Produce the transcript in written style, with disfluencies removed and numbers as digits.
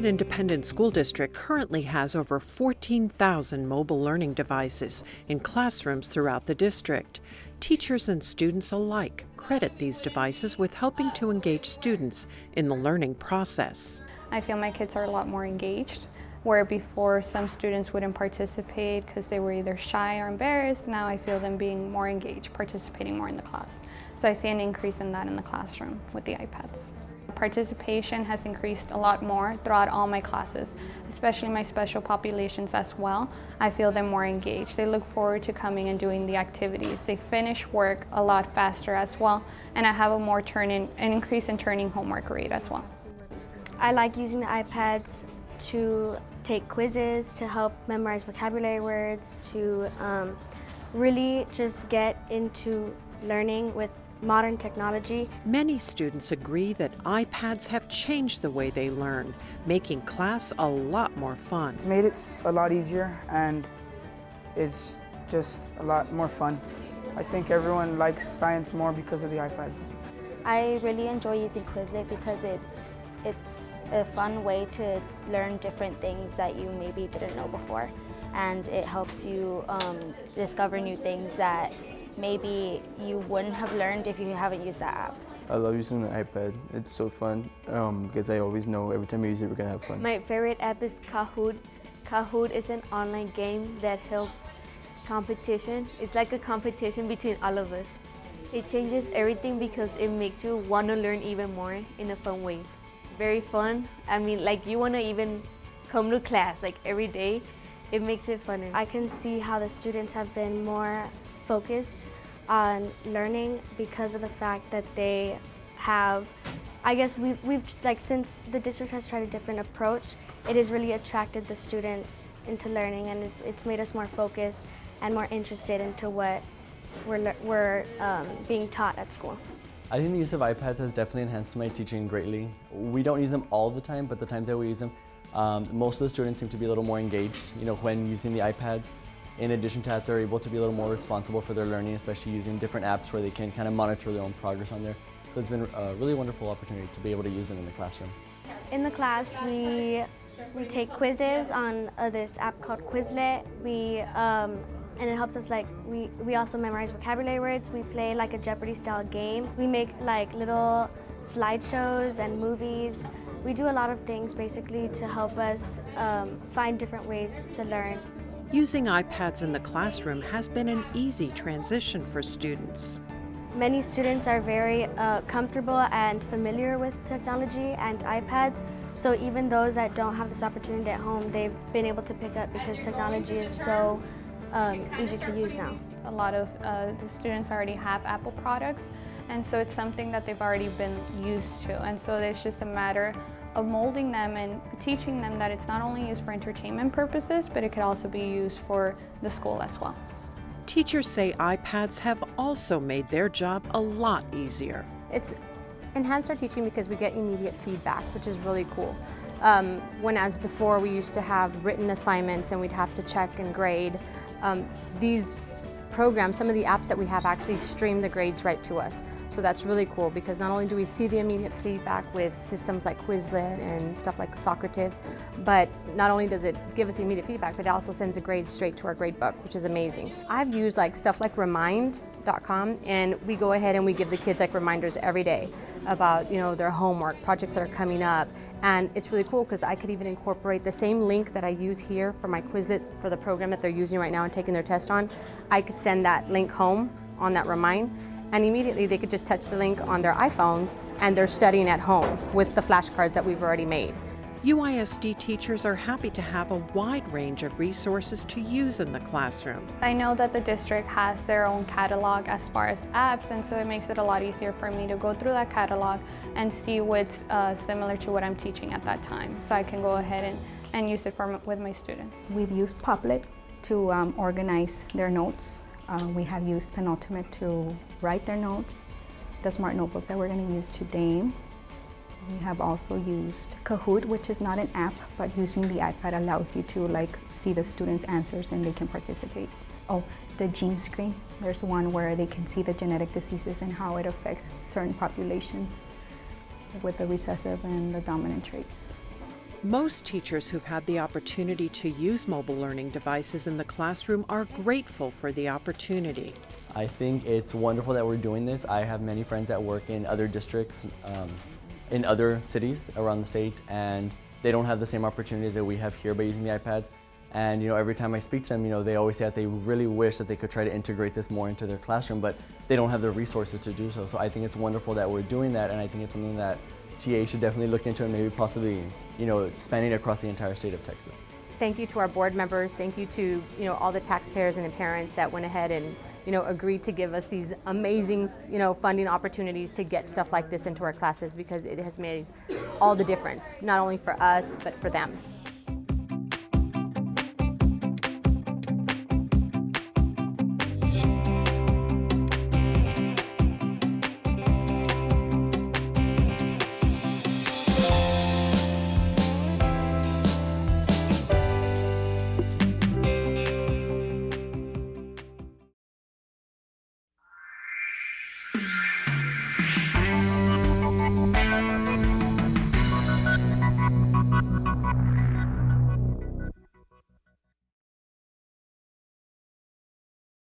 United Independent School District currently has over 14,000 mobile learning devices in classrooms throughout the district. Teachers and students alike credit these devices with helping to engage students in the learning process. I feel my kids are a lot more engaged, where before some students wouldn't participate because they were either shy or embarrassed. Now I feel them being more engaged, participating more in the class. So I see an increase in that in the classroom with the iPads. Participation has increased a lot more throughout all my classes, especially my special populations as well. I feel them more engaged. They look forward to coming and doing the activities. They finish work a lot faster as well, and I have an increase in turning homework rate as well. I like using the iPads to take quizzes, to help memorize vocabulary words, to really just get into learning with modern technology. Many students agree that iPads have changed the way they learn, making class a lot more fun. It's made it a lot easier and it's just a lot more fun. I think everyone likes science more because of the iPads. I really enjoy using Quizlet because it's a fun way to learn different things that you maybe didn't know before, and it helps you discover new things that maybe you wouldn't have learned if you haven't used that app. I love using the iPad. It's so fun because I always know every time I use it we're gonna have fun. My favorite app is Kahoot. Kahoot is an online game that helps competition. It's like a competition between all of us. It changes everything because it makes you want to learn even more in a fun way. It's very fun. I mean, like you want to even come to class like every day. It makes it funner. I can see how the students have been more focused on learning because of the fact that they have, I guess we've like, since the district has tried a different approach, it has really attracted the students into learning, and it's made us more focused and more interested into what we're being taught at school. I think the use of iPads has definitely enhanced my teaching greatly. We don't use them all the time, but the times that we use them, most of the students seem to be a little more engaged, when using the iPads. In addition to that, they're able to be a little more responsible for their learning, especially using different apps where they can kind of monitor their own progress on there. So it's been a really wonderful opportunity to be able to use them in the classroom. In the class, we take quizzes on this app called Quizlet. And it helps us, we also memorize vocabulary words. We play like a Jeopardy style game. We make like little slideshows and movies. We do a lot of things basically to help us find different ways to learn. Using iPads in the classroom has been an easy transition for students. Many students are very comfortable and familiar with technology and iPads, so even those that don't have this opportunity at home, they've been able to pick up because technology is so easy to use now. A lot of the students already have Apple products, and so it's something that they've already been used to, and so it's just a matter of molding them and teaching them that it's not only used for entertainment purposes, but it could also be used for the school as well. Teachers say iPads have also made their job a lot easier. It's enhanced our teaching because we get immediate feedback, which is really cool. As before we used to have written assignments and we'd have to check and grade. These programs, some of the apps that we have actually stream the grades right to us. So that's really cool because not only do we see the immediate feedback with systems like Quizlet and stuff like Socrative, but not only does it give us immediate feedback, but it also sends a grade straight to our grade book, which is amazing. I've used stuff like Remind.com, and we go ahead and we give the kids reminders every day about their homework, projects that are coming up, and it's really cool because I could even incorporate the same link that I use here for my Quizlet for the program that they're using right now and taking their test on. I could send that link home on that Remind, and immediately they could just touch the link on their iPhone and they're studying at home with the flashcards that we've already made. UISD teachers are happy to have a wide range of resources to use in the classroom. I know that the district has their own catalog as far as apps, and so it makes it a lot easier for me to go through that catalog and see what's similar to what I'm teaching at that time, so I can go ahead and use it with my students. We've used Padlet to organize their notes. We have used Penultimate to write their notes. The smart notebook that we're going to use today. We have also used Kahoot, which is not an app, but using the iPad allows you to see the students' answers and they can participate. Oh, the gene screen. There's one where they can see the genetic diseases and how it affects certain populations with the recessive and the dominant traits. Most teachers who've had the opportunity to use mobile learning devices in the classroom are grateful for the opportunity. I think it's wonderful that we're doing this. I have many friends that work in other districts, in other cities around the state, and they don't have the same opportunities that we have here by using the iPads. And every time I speak to them, they always say that they really wish that they could try to integrate this more into their classroom, but they don't have the resources to do so. So I think it's wonderful that we're doing that, and I think it's something that TA should definitely look into and maybe possibly, expanding across the entire state of Texas. Thank you to our board members. Thank you to all the taxpayers and the parents that went ahead and agreed to give us these amazing funding opportunities to get stuff like this into our classes, because it has made all the difference, not only for us but for them.